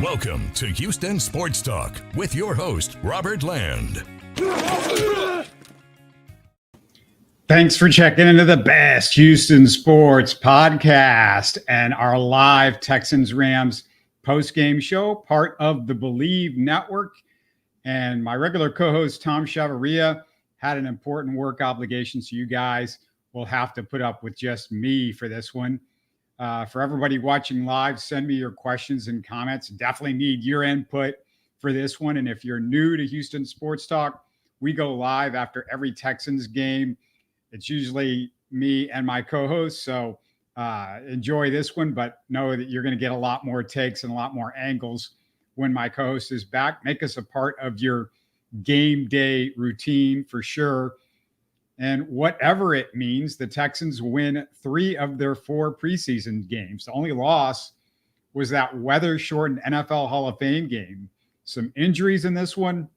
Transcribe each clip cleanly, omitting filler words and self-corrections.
Welcome to Houston Sports Talk with your host, Robert Land. Thanks for checking into the best Houston sports podcast and our live Texans-Rams postgame show, part of the Bleav Network. And my regular co-host, Tom Chavaria, had an important work obligation, so you guys will have to put up with just me for this one. For everybody watching live, send me your questions and comments. Definitely need your input for this one. And if you're new to Houston Sports Talk, we go live after every Texans game. It's usually me and my co-host. So enjoy this one, but know that you're going to get a lot more takes and a lot more angles when my co-host is back. Make us a part of your game day routine for sure. And whatever it means, the Texans win 3 of their 4 preseason games. The only loss was that weather-shortened NFL Hall of Fame game. Some injuries in this one,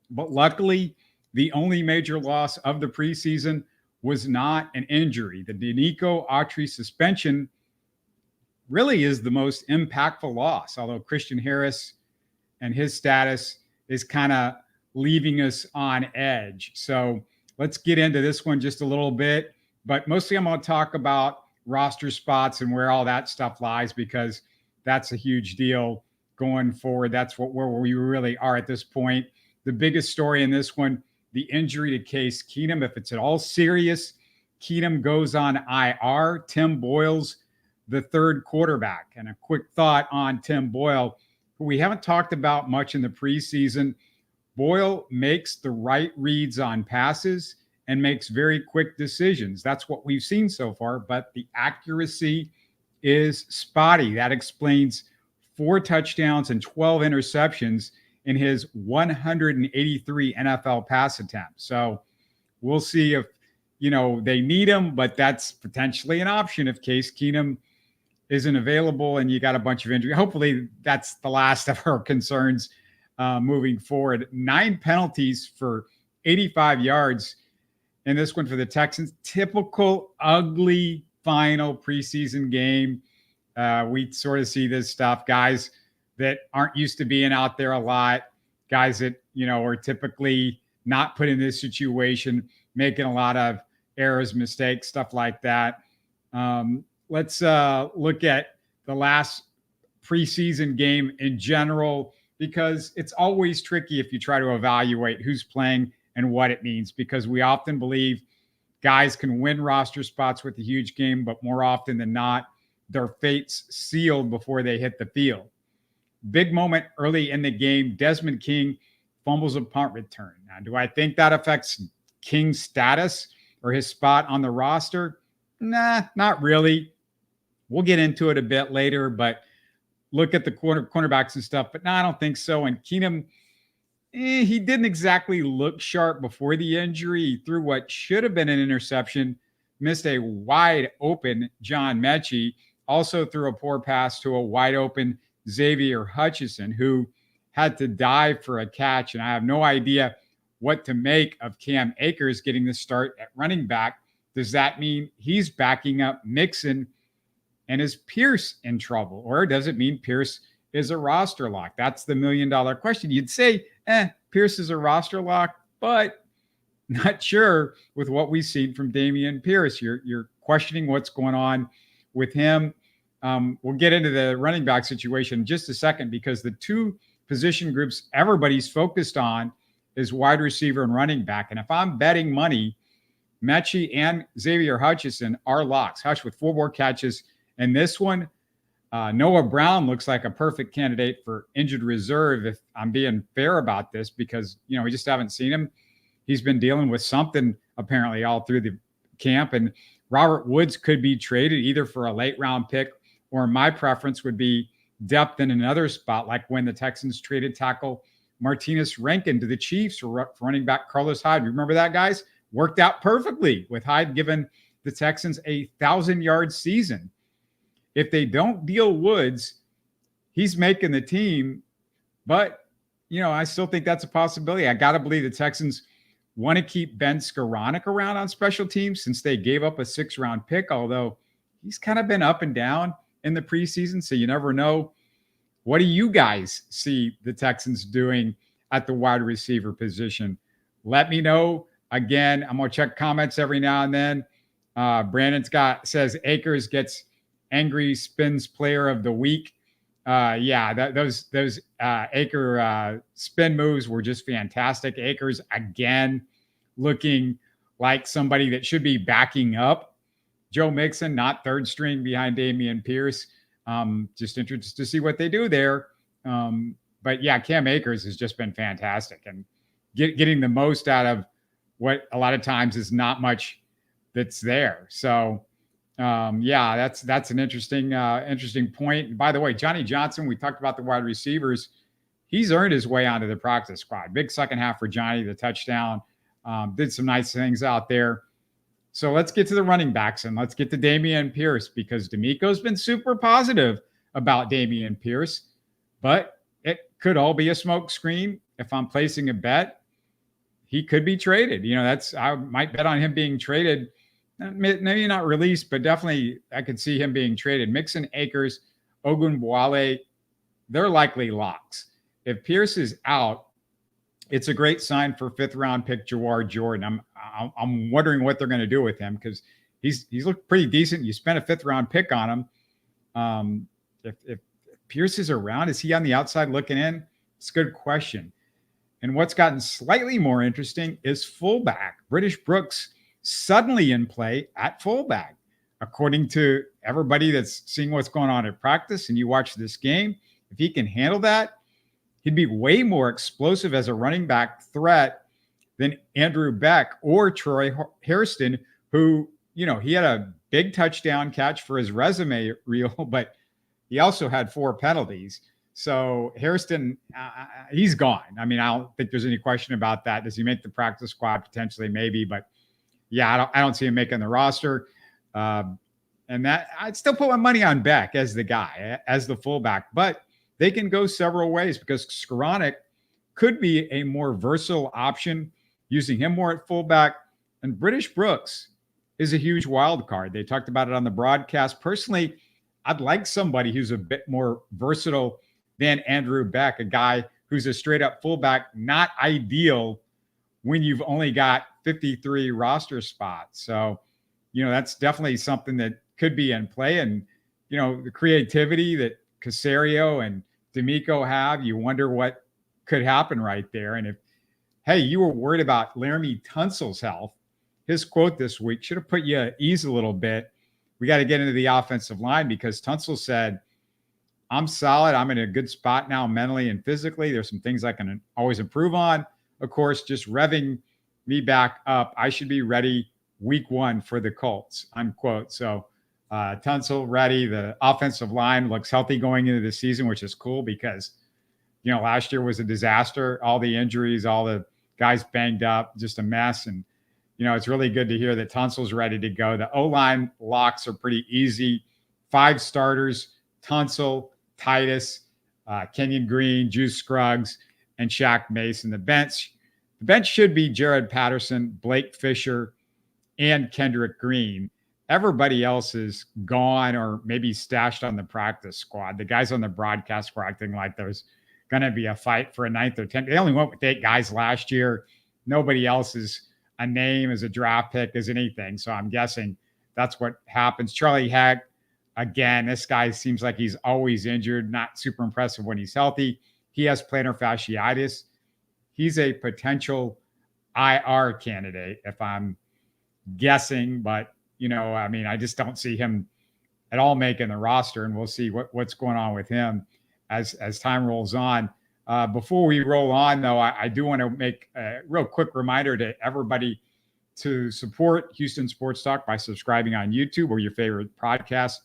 but luckily, the only major loss of the preseason was not an injury. The Denico Autry suspension really is the most impactful loss, although Christian Harris and his status is kind of leaving us on edge. So let's get into this one just a little bit, but mostly I'm going to talk about roster spots and where all that stuff lies, because that's a huge deal going forward. That's where we really are at this point. The biggest story in this one, the injury to Case Keenum. If it's at all serious, Keenum goes on IR. Tim Boyle's the third quarterback. And a quick thought on Tim Boyle, who we haven't talked about much in the preseason. Boyle makes the right reads on passes and makes very quick decisions. That's what we've seen so far, but the accuracy is spotty. That explains 4 touchdowns and 12 interceptions in his 183 NFL pass attempts. So we'll see if, they need him, but that's potentially an option if Case Keenum isn't available and you got a bunch of injury. Hopefully that's the last of our concerns moving forward. 9 penalties for 85 yards in this one for the Texans. Typical ugly final preseason game. We sort of see this stuff. Guys that aren't used to being out there a lot. Guys that, are typically not put in this situation, making a lot of errors, mistakes, stuff like that. Let's look at the last preseason game in general, because it's always tricky if you try to evaluate who's playing and what it means, because we often believe guys can win roster spots with a huge game, but more often than not, their fate's sealed before they hit the field. Big moment early in the game, Desmond King fumbles a punt return. Now, do I think that affects King's status or his spot on the roster? Nah, not really. We'll get into it a bit later, but look at the cornerbacks and stuff. But no, I don't think so. And Keenum, he didn't exactly look sharp before the injury. He threw what should have been an interception, missed a wide open John Mechie, also threw a poor pass to a wide open Xavier Hutchinson, who had to dive for a catch. And I have no idea what to make of Cam Akers getting the start at running back. Does that mean he's backing up Mixon? And is Pierce in trouble? Or does it mean Pierce is a roster lock? That's the $1 million question. You'd say, Pierce is a roster lock, but not sure with what we've seen from Dameon Pierce. You're questioning what's going on with him. We'll get into the running back situation in just a second, because the 2 position groups everybody's focused on is wide receiver and running back. And if I'm betting money, Mechie and Xavier Hutchinson are locks. Hutch with 4 more catches. And this one, Noah Brown looks like a perfect candidate for injured reserve, if I'm being fair about this, because, we just haven't seen him. He's been dealing with something apparently all through the camp. And Robert Woods could be traded either for a late round pick, or my preference would be depth in another spot, like when the Texans traded tackle Martinez Rankin to the Chiefs for running back Carlos Hyde. Remember that, guys? Worked out perfectly with Hyde giving the Texans a 1,000-yard season. If they don't deal Woods, he's making the team. But, I still think that's a possibility. I got to believe the Texans want to keep Ben Skoranek around on special teams since they gave up a 6th-round pick, although he's kind of been up and down in the preseason, so you never know What do you guys see the Texans doing at the wide receiver position? Let me know. Again, I'm going to check comments every now and then. Brandon Scott says Akers gets angry spins player of the week. Those Aker spin moves were just fantastic. Akers, again, looking like somebody that should be backing up Joe Mixon, not third string behind Dameon Pierce. Just interested to see what they do there. But yeah, Cam Akers has just been fantastic and getting the most out of what a lot of times is not much that's there. So that's an interesting point. And by the way, Johnny Johnson, we talked about the wide receivers. He's earned his way onto the practice squad. Big second half for Johnny, the touchdown. Did some nice things out there. So let's get to the running backs and let's get to Dameon Pierce, because D'Amico's been super positive about Dameon Pierce, but it could all be a smoke screen. If I'm placing a bet, he could be traded. I might bet on him being traded. Maybe not released, but definitely I could see him being traded. Mixon, Akers, Ogunbowale, they're likely locks. If Pierce is out, it's a great sign for fifth-round pick Jawar Jordan. I'm wondering what they're going to do with him, because he's looked pretty decent. You spent a fifth-round pick on him. If Pierce is around, is he on the outside looking in? It's a good question. And what's gotten slightly more interesting is fullback. British Brooks suddenly in play at fullback. According to everybody that's seeing what's going on at practice, and you watch this game, if he can handle that, he'd be way more explosive as a running back threat than Andrew Beck or Troy Hairston, who, he had a big touchdown catch for his resume reel, but he also had 4 penalties. So Hairston, he's gone. I don't think there's any question about that. Does he make the practice squad? Potentially, maybe, but yeah, I don't see him making the roster. And that I'd still put my money on Beck as the guy, as the fullback, but they can go several ways, because Skoranek could be a more versatile option, using him more at fullback. And British Brooks is a huge wild card. They talked about it on the broadcast. Personally, I'd like somebody who's a bit more versatile than Andrew Beck, a guy who's a straight up fullback, not ideal when you've only got 53 roster spots. So, that's definitely something that could be in play. And, the creativity that Caserio and D'Amico have, you wonder what could happen right there. And if, hey, you were worried about Laramie Tunsil's health, his quote this week should have put you at ease a little bit. We got to get into the offensive line, because Tunsil said, I'm solid. I'm in a good spot now mentally and physically. There's some things I can always improve on. Of course, just revving me back up. I should be ready week 1 for the Colts, unquote. So Tunsil ready. The offensive line looks healthy going into the season, which is cool, because, last year was a disaster. All the injuries, all the guys banged up, just a mess. And, it's really good to hear that Tunsil's ready to go. The O-line locks are pretty easy. 5 starters: Tunsil, Titus, Kenyon Green, Juice Scruggs, and Shaq Mason. The bench should be Jared Patterson, Blake Fisher, and Kendrick Green. Everybody else is gone or maybe stashed on the practice squad. The guys on the broadcast squad acting like there's going to be a fight for a 9th or 10th. They only went with 8 guys last year. Nobody else is a name, as a draft pick, as anything. So I'm guessing that's what happens. Charlie Hack, again, this guy seems like he's always injured, not super impressive when he's healthy. He has plantar fasciitis. He's a potential IR candidate, if I'm guessing, but I just don't see him at all making the roster, and we'll see what's going on with him as time rolls on. Before we roll on, though, I do want to make a real quick reminder to everybody to support Houston Sports Talk by subscribing on YouTube or your favorite podcast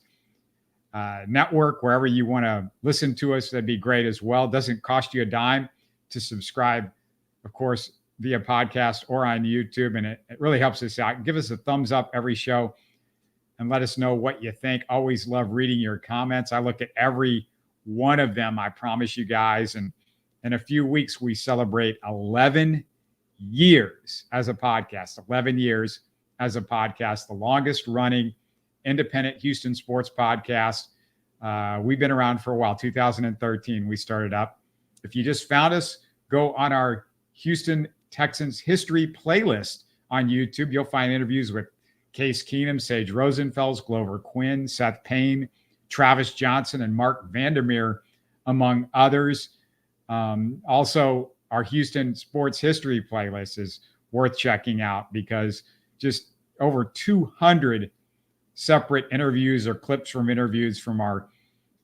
network, wherever you want to listen to us. That'd be great as well. Doesn't cost you a dime to subscribe, of course, via podcast or on YouTube, and it really helps us out. Give us a thumbs up every show and let us know what you think. Always love reading your comments. I look at every one of them, I promise you guys. And in a few weeks, we celebrate 11 years as a podcast. 11 years as a podcast, the longest running independent Houston sports podcast. We've been around for a while. 2013, we started up. If you just found us, go on our Houston Texans history playlist on YouTube. You'll find interviews with Case Keenum, Sage Rosenfels, Glover Quinn, Seth Payne, Travis Johnson, and Mark Vandermeer, among others. Also, our Houston sports history playlist is worth checking out because just over 200 separate interviews or clips from interviews from our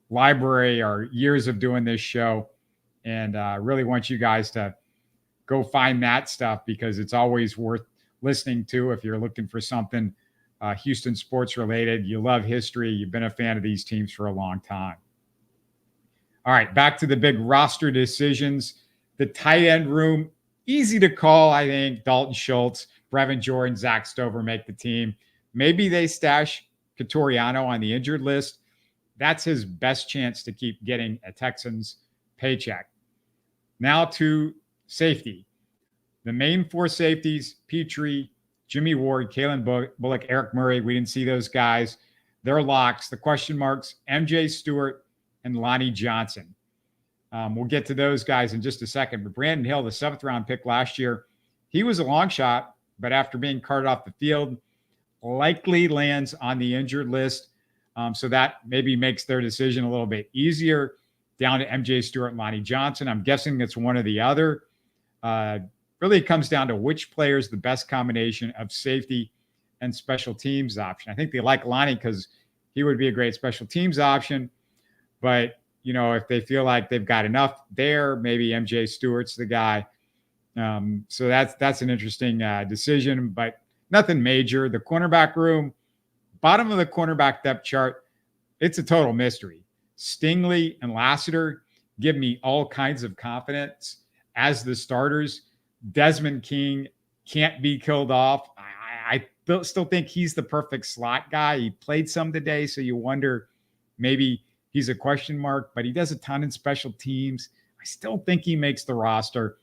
library, our years of doing this show. And I really want you guys to go find that stuff because it's always worth listening to if you're looking for something Houston sports related. You love history. You've been a fan of these teams for a long time. All right, back to the big roster decisions. The tight end room, easy to call, I think. Dalton Schultz, Brevin Jordan, Zach Stover make the team. Maybe they stash Catoriano on the injured list. That's his best chance to keep getting a Texans paycheck. Now to safety. The main four safeties, Petrie, Jimmy Ward, Kalen Bullock, Eric Murray. We didn't see those guys. They're locks. The question marks, MJ Stewart and Lonnie Johnson. We'll get to those guys in just a second. But Brandon Hill, the 7th round pick last year, he was a long shot, but after being carted off the field, likely lands on the injured list. So that maybe makes their decision a little bit easier. Down to MJ Stewart and Lonnie Johnson. I'm guessing it's one or the other. Really, it comes down to which player is the best combination of safety and special teams option. I think they like Lonnie because he would be a great special teams option. But, you know, if they feel like they've got enough there, maybe MJ Stewart's the guy. So that's an interesting decision, but nothing major. The cornerback room, bottom of the cornerback depth chart, it's a total mystery. Stingley and Lassiter give me all kinds of confidence as the starters. Desmond King can't be killed off. I still think he's the perfect slot guy. He played some today, so you wonder maybe he's a question mark, but he does a ton in special teams. I still think he makes the roster.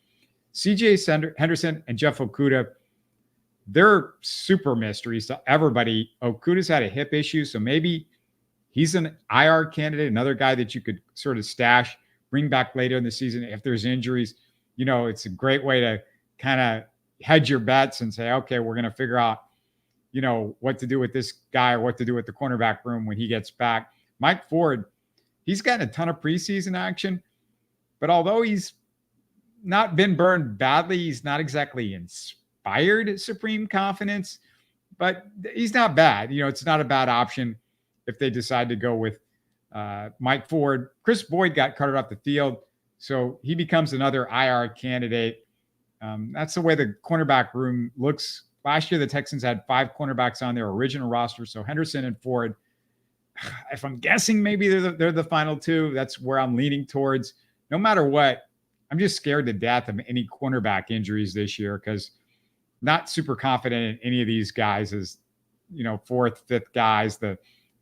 CJ Henderson and Jeff Okudah, they're super mysteries to everybody. Okudah's had a hip issue, so maybe he's an IR candidate, another guy that you could sort of stash, bring back later in the season if there's injuries. You know, it's a great way to kind of hedge your bets and say, okay, we're going to figure out, you know, what to do with this guy or what to do with the cornerback room when he gets back. Mike Ford, he's gotten a ton of preseason action, but although he's not been burned badly, he's not exactly inspired supreme confidence, but he's not bad. You know, it's not a bad option if they decide to go with Mike Ford. Chris Boyd got carted off the field, so he becomes another IR candidate. That's the way the cornerback room looks. Last year, the Texans had 5 cornerbacks on their original roster, so Henderson and Ford, if I'm guessing, maybe they're the final 2. That's where I'm leaning towards. No matter what, I'm just scared to death of any cornerback injuries this year because not super confident in any of these guys as, you know, 4th, 5th guys, the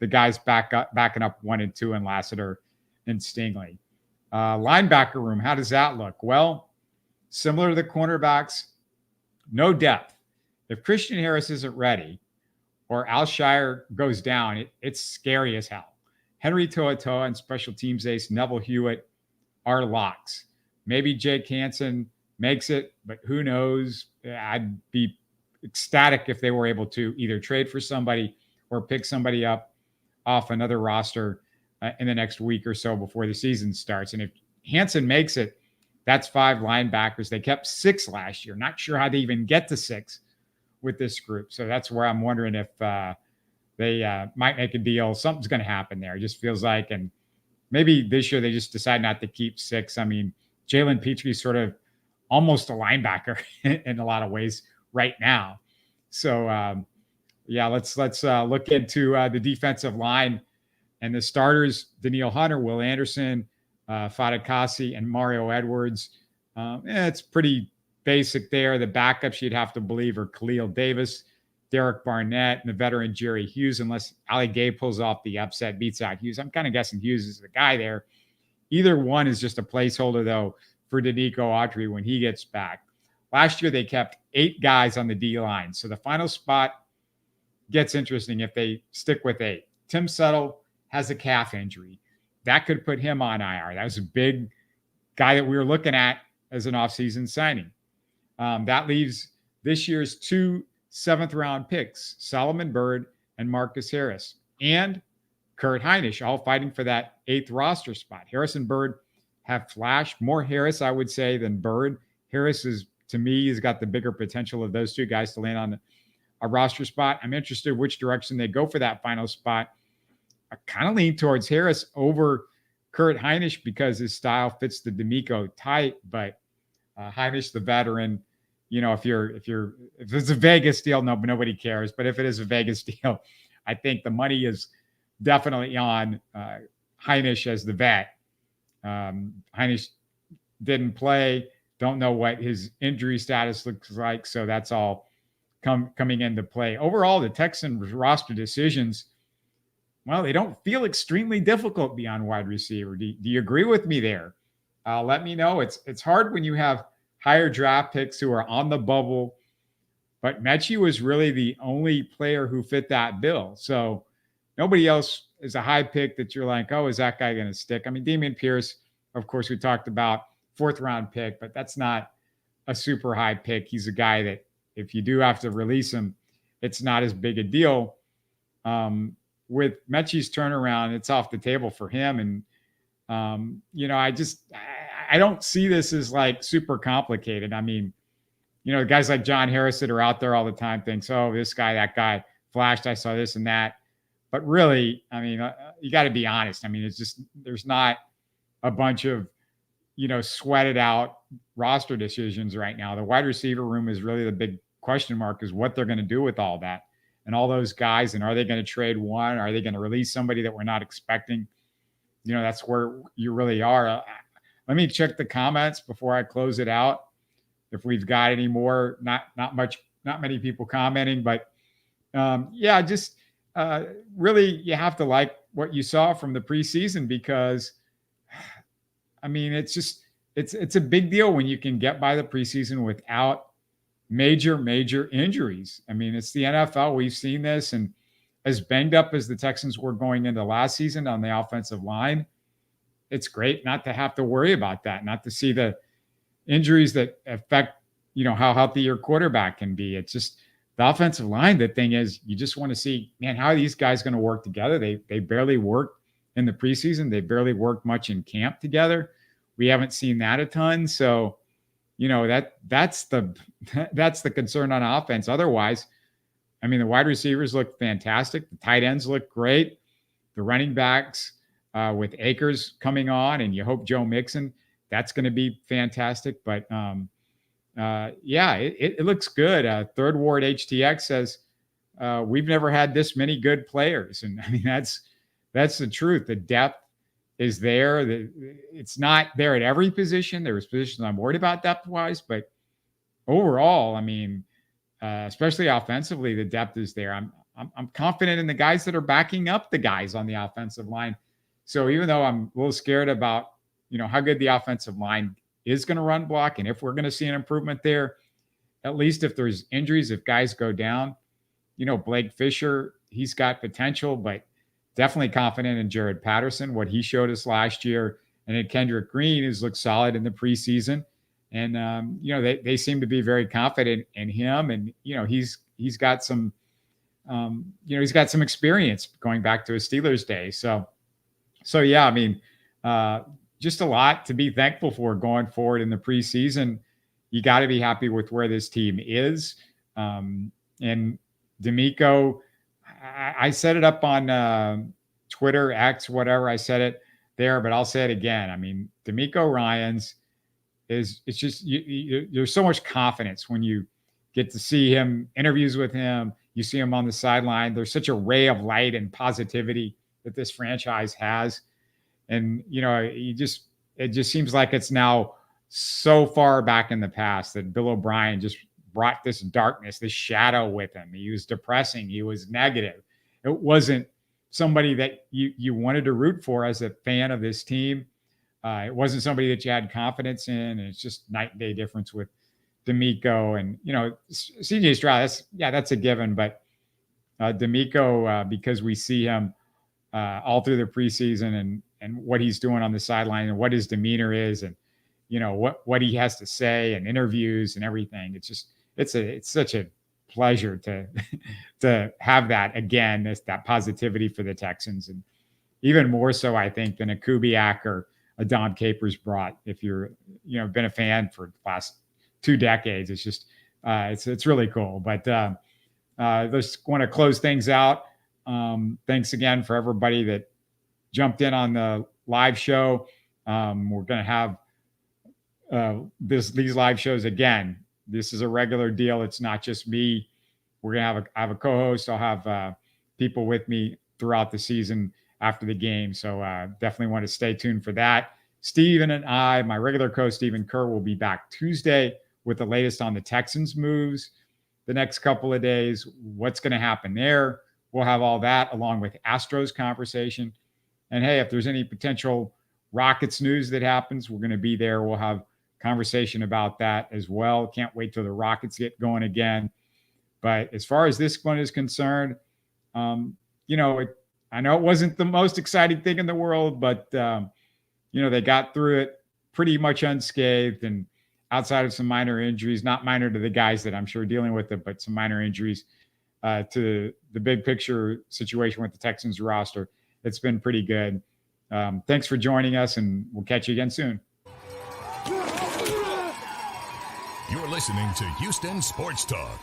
guys backing up 1 and 2 and Lassiter and Stingley. Linebacker room, how does that look? Well, similar to the cornerbacks, no depth. If Christian Harris isn't ready or Al Shire goes down, it's scary as hell. Henry To'oTo'o and special teams ace Neville Hewitt are locks. Maybe Jake Hansen makes it, but who knows? I'd be ecstatic if they were able to either trade for somebody or pick somebody up off another roster in the next week or so before the season starts. And if Hansen makes it, that's 5 linebackers. They kept 6 last year. Not sure how they even get to 6 with this group. So that's where I'm wondering if they might make a deal. Something's going to happen there. It just feels like, and maybe this year they just decide not to keep 6. I mean, Jalen Petrie's sort of almost a linebacker in a lot of ways right now. So, yeah, let's look into the defensive line and the starters: Daniil Hunter, Will Anderson, Fatukasi, and Mario Edwards. It's pretty basic there. The backups you'd have to believe are Khalil Davis, Derek Barnett, and the veteran Jerry Hughes, unless Ali Gay pulls off the upset, beats out Hughes. I'm kind of guessing Hughes is the guy there. Either one is just a placeholder, though, for Danico Autry when he gets back. Last year, they kept 8 guys on the D-line. So the final spot gets interesting if they stick with 8. Tim Settle has a calf injury. that could put him on IR. That was a big guy that we were looking at as an offseason signing. That leaves this year's 2 7th-round picks, Solomon Byrd and Marcus Harris, and Kurt Hinish, all fighting for that 8th roster spot. Harris and Byrd have flashed. More Harris, I would say, than Byrd. Harris is, to me, has got the bigger potential of those two guys to land on a roster spot. I'm interested which direction they go for that final spot. I kind of lean towards Harris over Kurt Hinish because his style fits the D'Amico type, but Hinish, the veteran, if it's a Vegas deal, nobody cares. But if it is a Vegas deal, I think the money is definitely on Hinish as the vet. Hinish didn't play. Don't know what his injury status looks like. So that's all coming into play. Overall, the Texans roster decisions, well, they don't feel extremely difficult beyond wide receiver. Do you agree with me there? Let me know. It's hard when you have higher draft picks who are on the bubble, but Mechie was really the only player who fit that bill. So nobody else is a high pick that you're like, oh, is that guy going to stick? I mean, Dameon Pierce, of course, we talked about 4th-round pick, but that's not a super high pick. He's a guy that if you do have to release him, it's not as big a deal. With Mechie's turnaround, it's off the table for him. And, I don't see this as like super complicated. I mean, guys like John Harris that are out there all the time thinks, oh, this guy, that guy flashed. I saw this and that. But really, I mean, you got to be honest. I mean, it's just, there's not a bunch of, sweated out roster decisions right now. The wide receiver room is really the big question mark, is what they're going to do with all that and all those guys. And are they going to trade one? Are they going to release somebody that we're not expecting? That's where you really are. Let me check the comments before I close it out. If we've got any more, not many people commenting, but really you have to like what you saw from the preseason, because I mean, it's a big deal when you can get by the preseason without major injuries. I mean, it's the NFL. We've seen this, and as banged up as the Texans were going into last season on the offensive line, it's great not to have to worry about that, not to see the injuries that affect, how healthy your quarterback can be. It's just the offensive line. The thing is, you just want to see, man, how are these guys going to work together? They barely worked in the preseason. They barely worked much in camp together. We haven't seen that a ton. So, that's the concern on offense. Otherwise, I mean, the wide receivers look fantastic. The tight ends look great. The running backs with Akers coming on, and you hope Joe Mixon, that's going to be fantastic. But it looks good. Third Ward HTX says we've never had this many good players, and I mean that's the truth. The depth is there. It's not there at every position. There's positions I'm worried about depth-wise, but overall, I mean, especially offensively, the depth is there. I'm confident in the guys that are backing up the guys on the offensive line. So even though I'm a little scared about, how good the offensive line is going to run block, and if we're going to see an improvement there, at least if there's injuries, if guys go down, Blake Fisher, he's got potential, but definitely confident in Jared Patterson, what he showed us last year. And then Kendrick Green has looked solid in the preseason. And, they seem to be very confident in him. And, he's got some, he's got some experience going back to his Steelers days. So yeah, I mean, just a lot to be thankful for going forward in the preseason. You got to be happy with where this team is. And D'Amico, I set it up on Twitter, X, whatever. I said it there, but I'll say it again. I mean, D'Amico Ryans it's just, there's so much confidence when you get to see him, interviews with him, you see him on the sideline. There's such a ray of light and positivity that this franchise has. And, it just seems like it's now so far back in the past that Bill O'Brien just brought this darkness, this shadow with him. He was depressing. He was negative. It wasn't somebody that you wanted to root for as a fan of this team. It wasn't somebody that you had confidence in. And it's just night and day difference with D'Amico and, CJ Stroud. That's a given. But D'Amico, because we see him all through the preseason and what he's doing on the sideline and what his demeanor is, and what he has to say and interviews and everything. It's such a pleasure to to have that again, that positivity for the Texans, and even more so, I think, than a Kubiak or a Dom Capers brought. If you're been a fan for the last 2 decades, it's just it's really cool. But just want to close things out. Thanks again for everybody that jumped in on the live show. We're going to have these live shows again. This is a regular deal. It's not just me. We're going to have a co-host. I'll have people with me throughout the season after the game. So definitely want to stay tuned for that. Steven and I, my regular co-host, Stephen Kerr, will be back Tuesday with the latest on the Texans moves the next couple of days. What's going to happen there? We'll have all that along with Astros conversation. And hey, if there's any potential Rockets news that happens, we're going to be there. We'll have conversation about that as well. Can't wait till the Rockets get going again. But as far as this one is concerned, I know it wasn't the most exciting thing in the world, but they got through it pretty much unscathed, and outside of some minor injuries, not minor to the guys that I'm sure dealing with it, but some minor injuries to the big picture situation with the Texans roster. It's been pretty good. Thanks for joining us, and we'll catch you again soon. You're listening to Houston Sports Talk.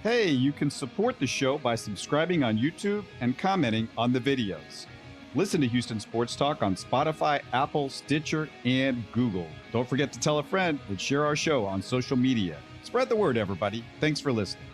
Hey, you can support the show by subscribing on YouTube and commenting on the videos. Listen to Houston Sports Talk on Spotify, Apple, Stitcher, and Google. Don't forget to tell a friend and share our show on social media. Spread the word, everybody. Thanks for listening.